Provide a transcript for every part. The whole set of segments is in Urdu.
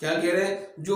کیا کہہ رہے ہیں؟ جو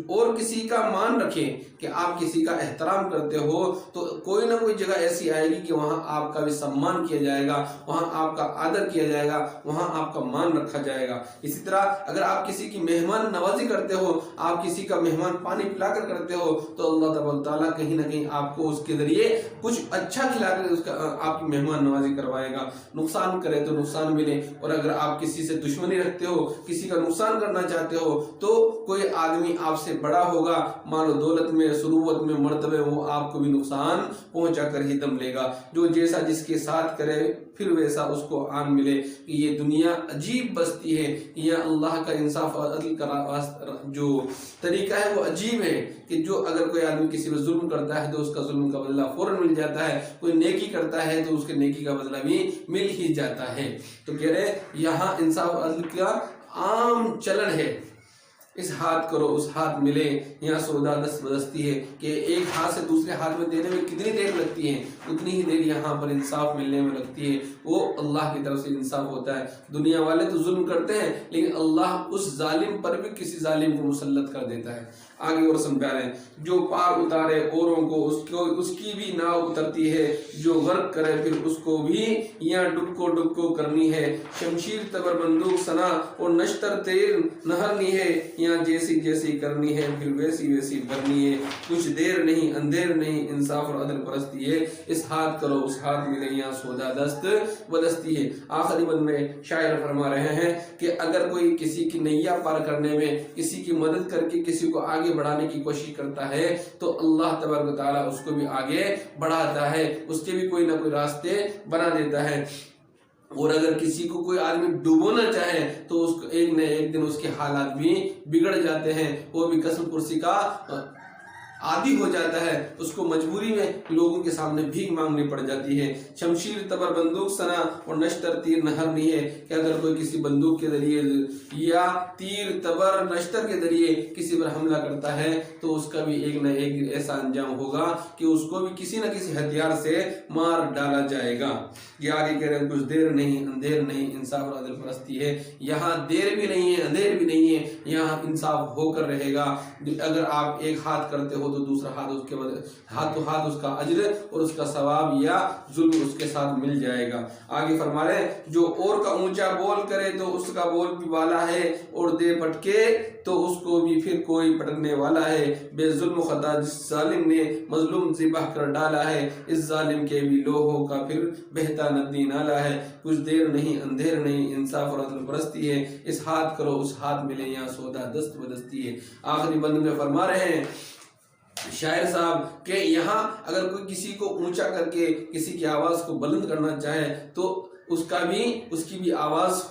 اور کسی کا مان رکھیں کہ آپ کسی کا احترام کرتے ہو تو کوئی نہ کوئی جگہ ایسی آئے گی کہ وہاں آپ کا بھی سمان کیا جائے گا، وہاں آپ کا آدر کیا جائے گا، وہاں آپ کا مان رکھا جائے گا۔ اسی طرح اگر آپ کسی کی مہمان نوازی کرتے ہو، آپ کسی کا مہمان پانی پلا کر کرتے ہو، تو اللہ تبارک تعالیٰ کہیں نہ کہیں آپ کو اس کے ذریعے کچھ اچھا کھلا کر آپ کی مہمان نوازی کروائے گا۔ نقصان کرے تو نقصان ملے، اور اگر آپ کسی سے دشمنی رکھتے ہو، کسی کا نقصان کرنا چاہتے ہو، تو کوئی آدمی آپ سے بڑا ہوگا، مال و دولت میں، ثروت میں، مرتبے، وہ آپ کو بھی نقصان پہنچا کر ہی دم لے گا۔ جو جیسا جس کے ساتھ کرے پھر ویسا اس کو آن ملے۔ کہ یہ دنیا عجیب بستی ہے، یہ اللہ کا انصاف اور عدل کا جو طریقہ ہے وہ عجیب ہے، کہ جو اگر کوئی آدمی کسی پر ظلم کرتا ہے تو اس کا ظلم کا بدلہ فوراً مل جاتا ہے، کوئی نیکی کرتا ہے تو اس کے نیکی کا بدلہ بھی مل ہی جاتا ہے۔ تو کہہ رہے یہاں انصاف اور عدل کا عام چلن ہے، اس ہاتھ کرو اس ہاتھ ملے، یہاں سودا دست بدستی ہے، کہ ایک ہاتھ سے دوسرے ہاتھ میں دینے میں کتنی دیر لگتی ہے، اتنی ہی دیر یہاں پر انصاف ملنے میں لگتی ہے۔ وہ اللہ کی طرف سے انصاف ہوتا ہے۔ دنیا والے تو ظلم کرتے ہیں، لیکن اللہ اس ظالم پر بھی کسی ظالم کو مسلط کر دیتا ہے۔ آگے اور سمجھا رہے ہیں، جو پار اتارے اوروں کو اس کی بھی ناؤ اترتی ہے، جو غرق کرے پھر اس کو بھی یہاں ڈبکو کرنی ہے۔ شمشیر تبر بندوق سنا اور نشتر تیر نہرنی ہے، یہاں جیسی جیسی کرنی ہے پھر ویسی ویسی بھرنی ہے۔ کچھ دیر نہیں اندھیر نہیں، انصاف اور عدل پرستی ہے، اس ہاتھ کرو اس ہاتھ ملے، یہاں سودا دست بدستی ہے۔ آخری بند میں شاعر فرما رہے ہیں کہ اگر کوئی کسی کی نیا پار کرنے میں کسی کی مدد کر کے کسی کو آگے بڑھانے کی کوشش کرتا ہے تو اللہ تبارک و تعالیٰ اس کو بھی آگے بڑھاتا ہے، اس کے بھی کوئی نہ کوئی راستے بنا دیتا ہے۔ اور اگر کسی کو کوئی آدمی ڈبونا چاہے تو اس کو ایک نہ ایک دن اس کے حالات بھی بگڑ جاتے ہیں، وہ بھی قسم کرسی کا عادی ہو جاتا ہے، اس کو مجبوری میں لوگوں کے سامنے بھیک مانگنی پڑ جاتی ہے۔ شمشیر تبر بندوق سنا اور نشتر تیر نہرنی ہے، کہ اگر کوئی کسی بندوق کے ذریعے یا تیر تبر نشتر کے ذریعے کسی پر حملہ کرتا ہے تو اس کا بھی ایک نہ ایک ایسا انجام ہوگا کہ اس کو بھی کسی نہ کسی ہتھیار سے مار ڈالا جائے گا۔ یہ آگے کہہ رہے ہیں، کچھ دیر نہیں اندھیر نہیں، انصاف اور عدل پرستی ہے، یہاں دیر بھی نہیں ہے اندھیر بھی نہیں ہے، یہاں انصاف ہو کر رہے گا۔ اگر آپ ایک ہاتھ کرتے ہو تو دوسرا ہاتھ اس کے ہاتھ تو ہاتھ اس کا اجر اور اس کا ثواب یا ظلم اس کے ساتھ مل جائے گا۔ آگے فرما رہے ہیں، جو اور کا اونچا بول کرے تو اس کا بول بھی والا ہے، اور دے پٹکے تو اس کو بھی پھر کوئی پٹکنے والا ہے۔ بے ظلم خطا جس ظالم نے مظلوم ذبح کر ڈالا ہے، اس ظالم کے بھی لوہوں کا پھر بہتا ندی نالا ہے۔ کچھ دیر نہیں اندھیر نہیں، انصاف اور عدل پرستی ہے، اس ہاتھ کرو اس ہاتھ ملے، یہاں سودا دست بدستی ہے۔ آخری بند میں فرما رہے ہیں شاعر صاحب کہ یہاں اگر کوئی کسی کو اونچا کر کے کسی کی آواز کو بلند کرنا چاہے تو اس کی بھی آواز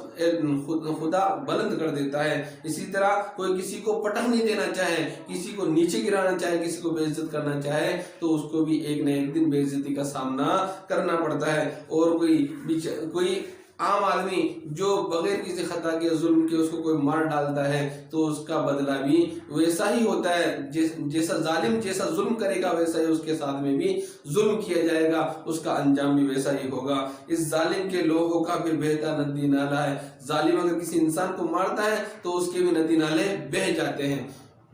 خدا بلند کر دیتا ہے۔ اسی طرح کوئی کسی کو پٹک نہیں دینا چاہے، کسی کو نیچے گرانا چاہے، کسی کو بے عزت کرنا چاہے تو اس کو بھی ایک نہ ایک دن بے عزتی کا سامنا کرنا پڑتا ہے۔ اور کوئی عام آدمی جو بغیر کسی خطا کے ظلم کے اس کو کوئی مار ڈالتا ہے تو اس کا بدلہ بھی ویسا ہی ہوتا ہے، جیسا ظالم جیسا ظلم کرے گا ویسا ہی اس کے ساتھ میں بھی ظلم کیا جائے گا، اس کا انجام بھی ویسا ہی ہوگا۔ اس ظالم کے لوہوں کا پھر بہتا ندی نالا ہے۔ ظالم اگر کسی انسان کو مارتا ہے تو اس کے بھی ندی نالے بہہ جاتے ہیں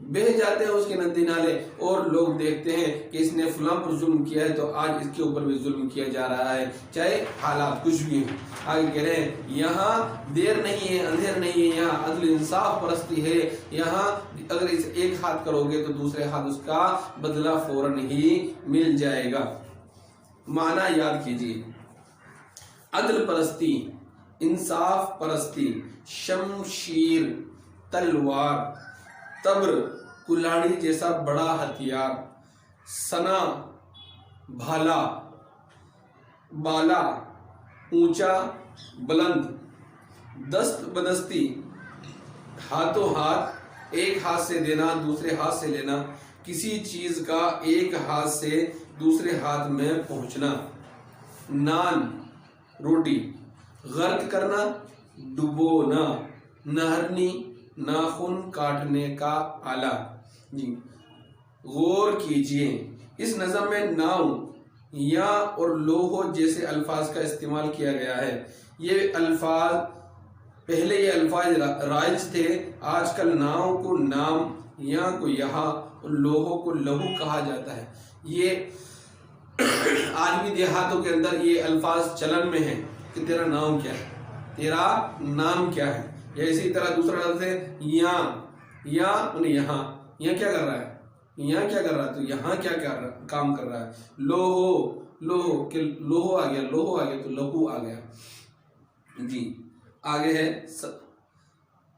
اس کے ندی نالے، اور لوگ دیکھتے ہیں کہ اس نے فلاں پر ظلم کیا ہے تو آج اس کے اوپر بھی ظلم کیا جا رہا ہے، چاہے حالات کچھ بھی ہوں۔ آگے کہہ رہے ہیں، یہاں دیر نہیں ہے اندھیر نہیں ہے، یہاں عدل انصاف پرستی ہے، یہاں اگر اس ایک ہاتھ کرو گے تو دوسرے ہاتھ اس کا بدلہ فوراً ہی مل جائے گا۔ معنی یاد کیجیے، عدل پرستی، انصاف پرستی، شمشیر تلوار، تبر کلاڑی جیسا بڑا ہتھیار، سنا بھالا، بالا اونچا بلند، دست بدستی ہاتھوں ہاتھ، ایک ہاتھ سے دینا دوسرے ہاتھ سے لینا، کسی چیز کا ایک ہاتھ سے دوسرے ہاتھ میں پہنچنا، نان روٹی، غرق کرنا ڈبونا، نہرنی ناخن کاٹنے کا آلہ۔ جی غور کیجئے، اس نظم میں ناؤ یا اور لوہو جیسے الفاظ کا استعمال کیا گیا ہے۔ یہ الفاظ پہلے یہ الفاظ رائج تھے، آج کل ناؤ کو نام، یا کو یہاں، اور لوہوں کو لہو کہا جاتا ہے۔ یہ آج بھی دیہاتوں کے اندر یہ الفاظ چلن میں ہیں کہ تیرا نام کیا ہے، تیرا نام کیا ہے۔ یا اسی طرح دوسرا لفظ ہے یا یہاں، یہاں کیا کر رہا ہے، یہاں کیا کر رہا ہے، تو یہاں کیا کام کر رہا ہے۔ لوہو کہ لوہو آ گیا، لوہو آ گیا تو لہو آ گیا۔ جی آگے ہے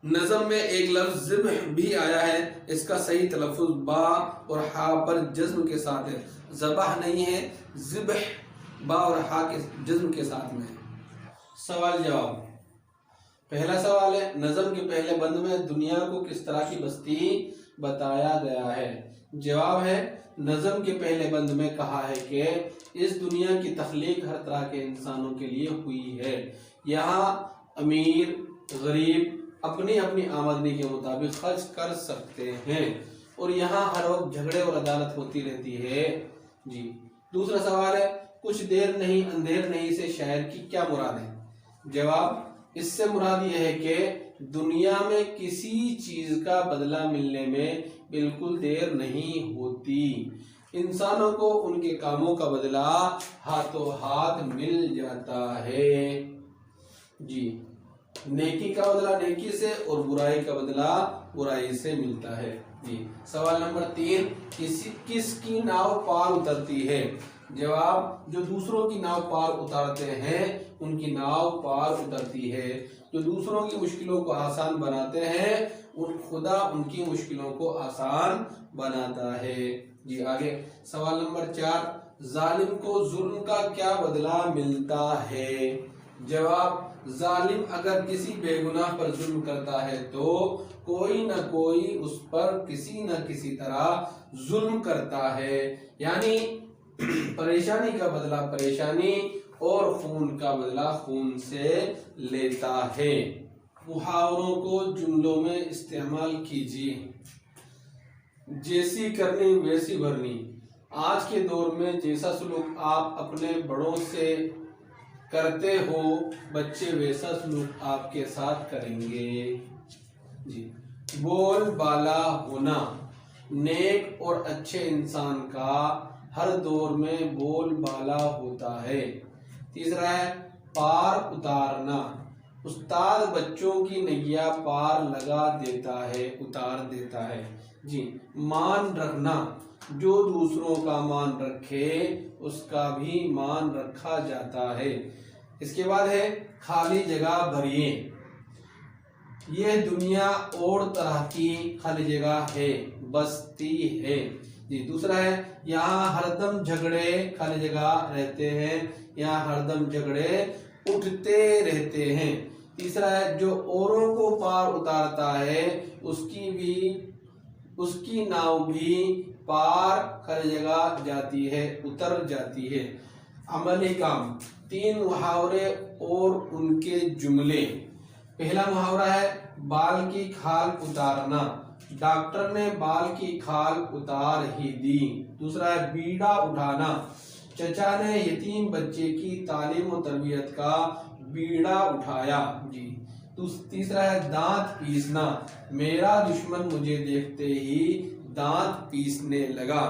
نظم میں ایک لفظ ذبح بھی آیا ہے، اس کا صحیح تلفظ با اور ہا پر جزم کے ساتھ ہے، ذبح نہیں ہے، ذبح با اور ہا کے جزم کے ساتھ میں ہے۔ سوال جواب۔ پہلا سوال ہے نظم کے پہلے بند میں دنیا کو کس طرح کی بستی بتایا گیا ہے؟ جواب ہے نظم کے پہلے بند میں کہا ہے کہ اس دنیا کی تخلیق ہر طرح کے انسانوں کے لیے ہوئی ہے، یہاں امیر غریب اپنی اپنی آمدنی کے مطابق خرچ کر سکتے ہیں، اور یہاں ہر وقت جھگڑے اور عدالت ہوتی رہتی ہے۔ جی دوسرا سوال ہے کچھ دیر نہیں اندھیر نہیں سے شاعر کی کیا مراد ہے؟ جواب اس سے مراد یہ ہے کہ دنیا میں کسی چیز کا بدلہ ملنے میں بالکل دیر نہیں ہوتی، انسانوں کو ان کے کاموں کا بدلہ ہاتھوں ہاتھ مل جاتا ہے۔ جی نیکی کا بدلہ نیکی سے اور برائی کا بدلہ برائی سے ملتا ہے۔ جی سوال نمبر 3 کس کی ناؤ پار اترتی ہے؟ جواب جو دوسروں کی ناؤ پار اتارتے ہیں ان کی ناؤ پار اترتی ہے، جو دوسروں کی مشکلوں کو آسان بناتے ہیں خدا ان کی مشکلوں کو آسان بناتا ہے۔ جی آگے سوال نمبر 4 ظالم کو ظلم کا کیا بدلہ ملتا ہے؟ جواب ظالم اگر کسی بے گناہ پر ظلم کرتا ہے تو کوئی نہ کوئی اس پر کسی نہ کسی طرح ظلم کرتا ہے، یعنی پریشانی کا بدلہ پریشانی اور خون کا بدلہ خون سے لیتا ہے۔ محاوروں کو جملوں میں استعمال کیجیے۔ جیسی کرنی ویسی بھرنی، آج کے دور میں جیسا سلوک آپ اپنے بڑوں سے کرتے ہو بچے ویسا سلوک آپ کے ساتھ کریں گے۔ جی بول بالا ہونا، نیک اور اچھے انسان کا ہر دور میں بول بالا ہوتا ہے۔ تیسرا ہے پار اتارنا، استاد بچوں کی نیا پار لگا دیتا ہے اتار دیتا ہے۔ جی مان رکھنا، جو دوسروں کا مان رکھے اس کا بھی مان رکھا جاتا ہے۔ اس کے بعد ہے خالی جگہ بھریے، یہ دنیا اور طرح کی خالی جگہ ہے بستی ہے۔ جی دوسرا ہے یہاں ہر دم جھگڑے خالی جگہ رہتے ہیں، یہاں ہر دم جھگڑے اٹھتے رہتے ہیں۔ تیسرا ہے جو اوروں کو پار اتارتا ہے اس کی ناؤ بھی پار خالی جگہ جاتی ہے اتر جاتی ہے۔ عملی کام، 3 محاورے اور ان کے جملے۔ پہلا محاورہ ہے بال کی کھال اتارنا، ڈاکٹر نے بال کی کھال اتار ہی دی۔ دوسرا ہے بیڑا اٹھانا، چچا نے یتیم بچے کی تعلیم و تربیت کا بیڑا اٹھایا۔ جی تیسرا ہے دانت پیسنا، میرا دشمن مجھے دیکھتے ہی دانت پیسنے لگا۔